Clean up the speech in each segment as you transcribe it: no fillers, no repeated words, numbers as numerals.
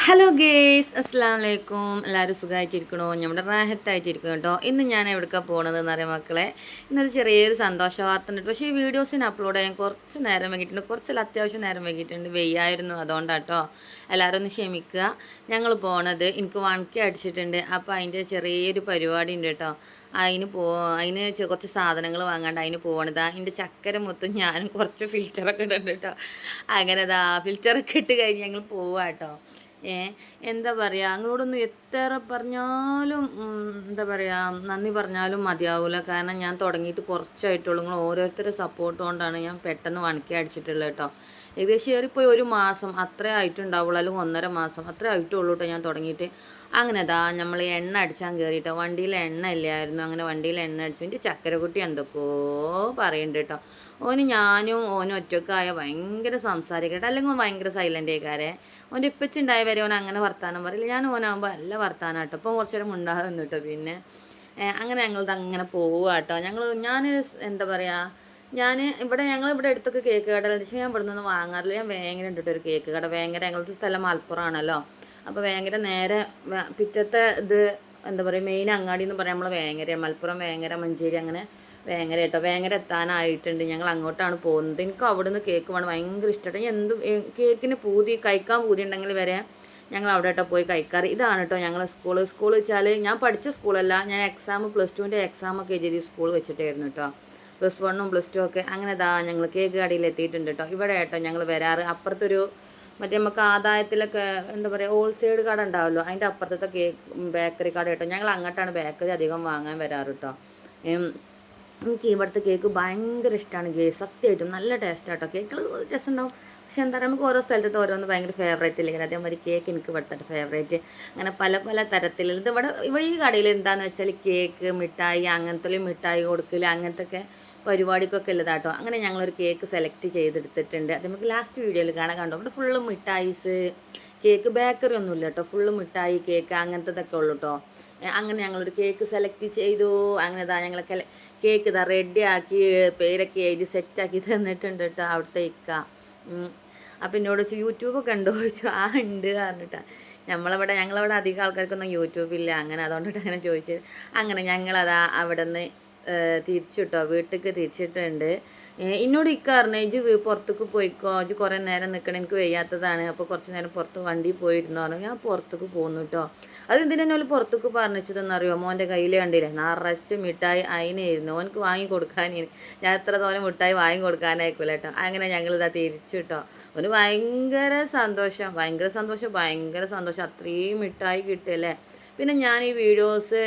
Hello guys, അസ്സാം വലൈക്കും. എല്ലാവരും സുഖമായിട്ടിരിക്കണോ? നമ്മുടെ റാഹത്തായിട്ടിരിക്കും കേട്ടോ. ഇന്ന് ഞാൻ എവിടേക്കാണ് പോകണതെന്ന് അറിയാം മക്കളെ. ഇന്നൊരു ചെറിയൊരു സന്തോഷ വാർത്ത ഉണ്ട്. പക്ഷേ ഈ വീഡിയോസിന് അപ്ലോഡ് ചെയ്യാൻ കുറച്ച് നേരം വൈകിട്ടുണ്ട്, കുറച്ചല്ല അത്യാവശ്യം നേരം വൈകിട്ടുണ്ട്. വെയ്യായിരുന്നു, അതുകൊണ്ടാട്ടോ. എല്ലാവരും ഒന്ന് ക്ഷമിക്കുക. ഞങ്ങൾ പോണത് എനിക്ക് വണക്കി അടിച്ചിട്ടുണ്ട്. അപ്പോൾ അതിൻ്റെ ചെറിയൊരു പരിപാടി ഉണ്ട് കേട്ടോ. അതിന് കുറച്ച് സാധനങ്ങൾ വാങ്ങാണ്ട് അതിന് പോകണതാ. അതിൻ്റെ ചക്കര മൊത്തം ഞാനും കുറച്ച് ഫിൽറ്ററൊക്കെ ഇടുന്നുണ്ട് കേട്ടോ. അങ്ങനെ ഫിൽറ്ററൊക്കെ ഇട്ട് കഴിഞ്ഞ് ഞങ്ങൾ പോവാം കേട്ടോ. എന്താ പറയുക, അങ്ങോട്ടൊന്നും എത്ര പറഞ്ഞാലും എന്താ പറയുക, നന്ദി പറഞ്ഞാലും മതിയാവില്ല. കാരണം ഞാൻ തുടങ്ങിയിട്ട് കുറച്ചായിട്ടുള്ളൂ. നിങ്ങൾ ഓരോരുത്തരുടെ സപ്പോർട്ട് കൊണ്ടാണ് ഞാൻ പെട്ടെന്ന് വണക്കി അടിച്ചിട്ടുള്ളത് കേട്ടോ. ഏകദേശം ഏറിപ്പോയി ഒരു മാസം അത്രേ ആയിട്ടുണ്ടാവുള്ളൂ, അല്ലെങ്കിൽ 1.5 മാസം അത്രേ ആയിട്ടുള്ളൂ കേട്ടോ ഞാൻ തുടങ്ങിയിട്ട്. അങ്ങനെ നമ്മൾ എണ്ണ അടിച്ചാൽ കയറിയിട്ടോ. വണ്ടിയിൽ എണ്ണ ഇല്ലായിരുന്നു, അങ്ങനെ വണ്ടിയിൽ എണ്ണ അടിച്ചു. എൻ്റെ ചക്കരക്കുട്ടി എന്തൊക്കെയോ പറയുന്നുണ്ട് കേട്ടോ. ഞാനും ഓനും ഒറ്റക്കായ ഭയങ്കര സംസാരിക്കട്ടെ, അല്ലെങ്കിൽ ഭയങ്കര സൈലൻ്റ് ആയിക്കാരെ. ഓൻ്റെ ഇപ്പച്ചുണ്ടായ വരെ ഓൻ അങ്ങനെ വർത്താനം പറയില്ല. ഞാൻ ഓനാകുമ്പോൾ നല്ല വർത്താനം കേട്ടോ. ഇപ്പം കുറച്ച് നേരം ഉണ്ടാകുന്നു കേട്ടോ. പിന്നെ അങ്ങനെ ഞങ്ങളത് അങ്ങനെ പോവുക കേട്ടോ. ഞാൻ എന്താ പറയുക, ഞങ്ങളിവിടെ അടുത്തൊക്കെ കേക്ക് കട പക്ഷേ ഞാൻ ഇവിടെ നിന്ന് വാങ്ങാറില്ല. ഞാൻ വേങ്ങര ഉണ്ട് ഒരു കേക്ക് കട. വേങ്ങര ഞങ്ങളുടെ സ്ഥലം മലപ്പുറമാണല്ലോ. അപ്പോൾ വേങ്ങര നേരെ പിറ്റത്തെ എന്താ പറയുക, മെയിൻ അങ്ങാടി എന്ന് പറയാം നമ്മൾ വേങ്ങര, മലപ്പുറം വേങ്ങര മഞ്ചേരി അങ്ങനെ വേങ്ങര കേട്ടോ. വേങ്ങര എത്താനായിട്ടുണ്ട്. ഞങ്ങൾ അങ്ങോട്ടാണ് പോകുന്നത്. എനിക്ക് അവിടുന്ന് കേക്ക് വേണം, ഭയങ്കര ഇഷ്ടമായിട്ട്. ഞാൻ കേക്കിന് കഴിക്കാൻ പൂതി ഉണ്ടെങ്കിൽ വരെ ഞങ്ങൾ അവിടെ കേട്ടോ പോയി കഴിക്കാറ്. ഇതാണ് കേട്ടോ ഞങ്ങളെ സ്കൂൾ വെച്ചാൽ ഞാൻ പഠിച്ച സ്കൂളല്ല. ഞാൻ +2ൻ്റെ എക്സാമൊക്കെ എഴുതി സ്കൂൾ വെച്ചിട്ടായിരുന്നു കേട്ടോ. +1ഉം +2 ഒക്കെ. അങ്ങനെ ഞങ്ങൾ കേക്ക് കടയിൽ എത്തിയിട്ടുണ്ട് കേട്ടോ. ഇവിടെ കേട്ടോ ഞങ്ങൾ വരാറ്. അപ്പുറത്തൊരു മറ്റേ നമുക്ക് ആദായത്തിലൊക്കെ എന്താ പറയുക, ഹോൾസെയിൽ കട ഉണ്ടാവുമല്ലോ, അതിൻ്റെ അപ്പുറത്തെ ബേക്കറി കട കേട്ടോ. ഞങ്ങൾ അങ്ങോട്ടാണ് ബേക്കറി അധികം വാങ്ങാൻ വരാറ് കേട്ടോ. എനിക്ക് ഇവിടുത്തെ കേക്ക് ഭയങ്കര ഇഷ്ടമാണ്. സത്യമായിട്ടും നല്ല ടേസ്റ്റ് കേട്ടോ. കേക്കുകൾ രസമുണ്ടാവും. പക്ഷെ എന്താ പറയുക, നമുക്ക് ഓരോ സ്ഥലത്ത് ഓരോന്ന് ഭയങ്കര ഫേവറേറ്റ് ഇല്ലെങ്കിൽ അതേമാതിരി കേക്ക് എനിക്ക് ഇവിടുത്തെ ഫേവറേറ്റ്. അങ്ങനെ പല പല തരത്തിലുള്ള ഇവിടെ ഈ കടയിൽ എന്താണെന്ന് വെച്ചാൽ കേക്ക്, മിഠായി, അങ്ങനത്തെ മിഠായി കൊടുക്കൽ, അങ്ങനത്തെ ഒക്കെ പരിപാടിക്കൊക്കെ ഉള്ളതാട്ടോ. അങ്ങനെ ഞങ്ങളൊരു കേക്ക് സെലക്ട് ചെയ്തെടുത്തിട്ടുണ്ട്. അത് നമുക്ക് ലാസ്റ്റ് വീഡിയോയിൽ കണ്ടോ. ഇവിടെ ഫുള്ള് മിഠായിസ്, കേക്ക്, ബേക്കറി ഒന്നുമില്ല കേട്ടോ. ഫുള്ള് മിഠായി, കേക്ക് അങ്ങനത്തതൊക്കെ ഉള്ളൂ കേട്ടോ. അങ്ങനെ ഞങ്ങളൊരു കേക്ക് സെലക്ട് ചെയ്തു. അങ്ങനെ ഞങ്ങൾ കേക്ക് റെഡിയാക്കി പേരൊക്കെ എഴുതി സെറ്റാക്കി തന്നിട്ടുണ്ട് കേട്ടോ അവിടുത്തെ ഇക്ക. അപ്പം എന്നോട് ചോദിച്ചു യൂട്യൂബൊക്കെ ഉണ്ടോ ചോദിച്ചു. ഉണ്ട് പറഞ്ഞിട്ടാണ്. ഞങ്ങളവിടെ അധികം ആൾക്കാർക്കൊന്നും യൂട്യൂബില്ല, അങ്ങനെ അതുകൊണ്ടിട്ട് അങ്ങനെ ചോദിച്ചത്. അങ്ങനെ ഞങ്ങളതാ അവിടെ നിന്ന് തിരിച്ചിട്ടോ, വീട്ടിലേക്ക് തിരിച്ചിട്ടുണ്ട്. എന്നോട് ഇക്കാരണം ഇജ് പുറത്തേക്ക് പോയിക്കോ, ഇജ് കുറേ നേരം നിൽക്കണം, എനിക്ക് വയ്യാത്തതാണ്, അപ്പോൾ കുറച്ച് നേരം പുറത്ത് വണ്ടി പോയിരുന്നു പറഞ്ഞു. ഞാൻ പുറത്തേക്ക് പോന്നു കേട്ടോ. അതെന്തിനാലും പുറത്തേക്ക് പറഞ്ഞിച്ചതെന്നറിയോ, മോൻ്റെ കയ്യിൽ കണ്ടില്ലേ നിറച്ച് മിഠായി അതിനായിരുന്നു, ഓനക്ക് വാങ്ങി കൊടുക്കാൻ. ഞാൻ എത്ര തോനെ മിഠായി വാങ്ങി കൊടുക്കാനായിക്കൂല കേട്ടോ. അങ്ങനെ ഞങ്ങളിതാ തിരിച്ചു കേട്ടോ. ഒരു ഭയങ്കര സന്തോഷം, ഭയങ്കര സന്തോഷം, ഭയങ്കര സന്തോഷം. അത്രയും മിഠായി കിട്ടിയല്ലേ. പിന്നെ ഞാൻ ഈ വീഡിയോസ്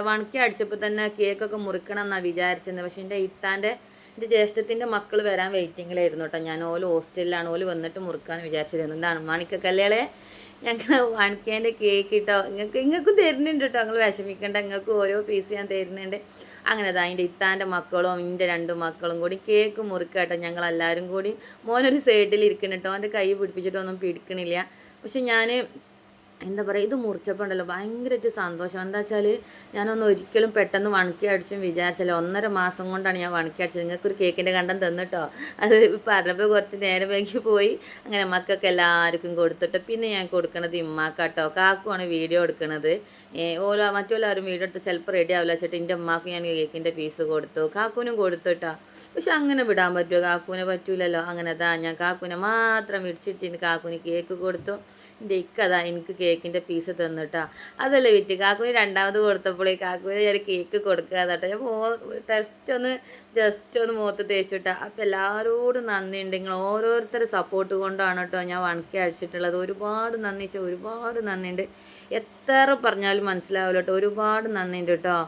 വണക്കി അടിച്ചപ്പോൾ തന്നെ കേക്കൊക്കെ മുറിക്കണം എന്നാണ് വിചാരിച്ചത്. പക്ഷേ എൻ്റെ ജ്യേഷ്ഠത്തിൻ്റെ മക്കൾ വരാൻ വെയിറ്റിങ്ങിലായിരുന്നു കേട്ടോ. ഞാൻ ഹോസ്റ്റലിലാണ്, വന്നിട്ട് മുറുക്കാൻ വിചാരിച്ചിരുന്നു. എന്താണ് മാണിക്കക്കല്യാളെ, ഞങ്ങൾ വണക്കേൻ്റെ കേക്ക് കേട്ടോ. ഇങ്ങൾക്കും തരുന്നുണ്ട് കേട്ടോ, നിങ്ങൾ വിഷമിക്കേണ്ട, നിങ്ങൾക്ക് ഓരോ പീസ് ഞാൻ തരുന്നുണ്ട്. അങ്ങനെ അതിൻ്റെ ഇത്താൻ്റെ മക്കളും എൻ്റെ 2 മക്കളും കൂടി കേക്ക് മുറിക്കാട്ടോ. ഞങ്ങളെല്ലാവരും കൂടി. മോനൊരു സൈഡിൽ ഇരിക്കണം കേട്ടോ, അവൻ്റെ കൈ പിടിപ്പിച്ചിട്ടൊന്നും പിടിക്കണില്ല. പക്ഷെ ഞാൻ എന്താ പറയുക, ഇത് മുറിച്ചപ്പോൾ ഉണ്ടല്ലോ ഭയങ്കരമായിട്ട് സന്തോഷം. എന്താ വെച്ചാൽ ഞാനൊന്ന് ഒരിക്കലും പെട്ടെന്ന് വണക്കി അടിച്ചും വിചാരിച്ചല്ലോ. 1.5 മാസം കൊണ്ടാണ് ഞാൻ വണക്കി അടിച്ചത്. നിങ്ങൾക്കൊരു കേക്കിൻ്റെ കണ്ടം തന്നിട്ടോ. അത് പറഞ്ഞപ്പോൾ കുറച്ച് നേരം വൈകി പോയി. അങ്ങനെ മക്കൾക്ക് എല്ലാവർക്കും കൊടുത്തിട്ട് പിന്നെ ഞാൻ കൊടുക്കണത് ഇമ്മാക്കാട്ടോ. കാക്കുവാണ് വീഡിയോ എടുക്കണത്. മറ്റുള്ളവരും വീഡിയോ എടുത്ത് ചിലപ്പോൾ റെഡി ആവില്ല വെച്ചിട്ട് എൻ്റെ അമ്മക്ക് ഞാൻ കേക്കിൻ്റെ പീസ് കൊടുത്തു, കാക്കുവിനും കൊടുത്തു കേട്ടോ. പക്ഷെ അങ്ങനെ വിടാൻ പറ്റുമോ? കാക്കുവിനെ പറ്റൂലല്ലോ. അങ്ങനെ ഞാൻ കാക്കുവിനെ മാത്രം വിടിച്ചിട്ട് കാക്കുവിന് കേക്ക് കൊടുത്തു. എൻ്റെ ഇക്കതാ എനിക്ക് കേക്കിൻ്റെ പീസ് തന്നിട്ടാ. അതല്ലേ വിറ്റ് കാക്കുവിന് 2ാമത് കൊടുത്തപ്പോഴേ കാക്കുവിന് ഞാൻ കേക്ക് കൊടുക്കുക കേട്ടോ. ഞാൻ ജസ്റ്റ് ഒന്ന് മുഖത്ത് തേച്ചിട്ടാ. അപ്പം എല്ലാവരോടും നന്ദിയുണ്ട്. നിങ്ങൾ ഓരോരുത്തരുടെ സപ്പോർട്ട് കൊണ്ടാണ് കേട്ടോ ഞാൻ വണക്കി അടിച്ചിട്ടുള്ളത്. ഒരുപാട് നന്ദി, ഒരുപാട് നന്ദിയുണ്ട്. എത്ര പറഞ്ഞാലും മനസ്സിലാവില്ല കേട്ടോ. ഒരുപാട് നന്ദിയുണ്ട് കേട്ടോ.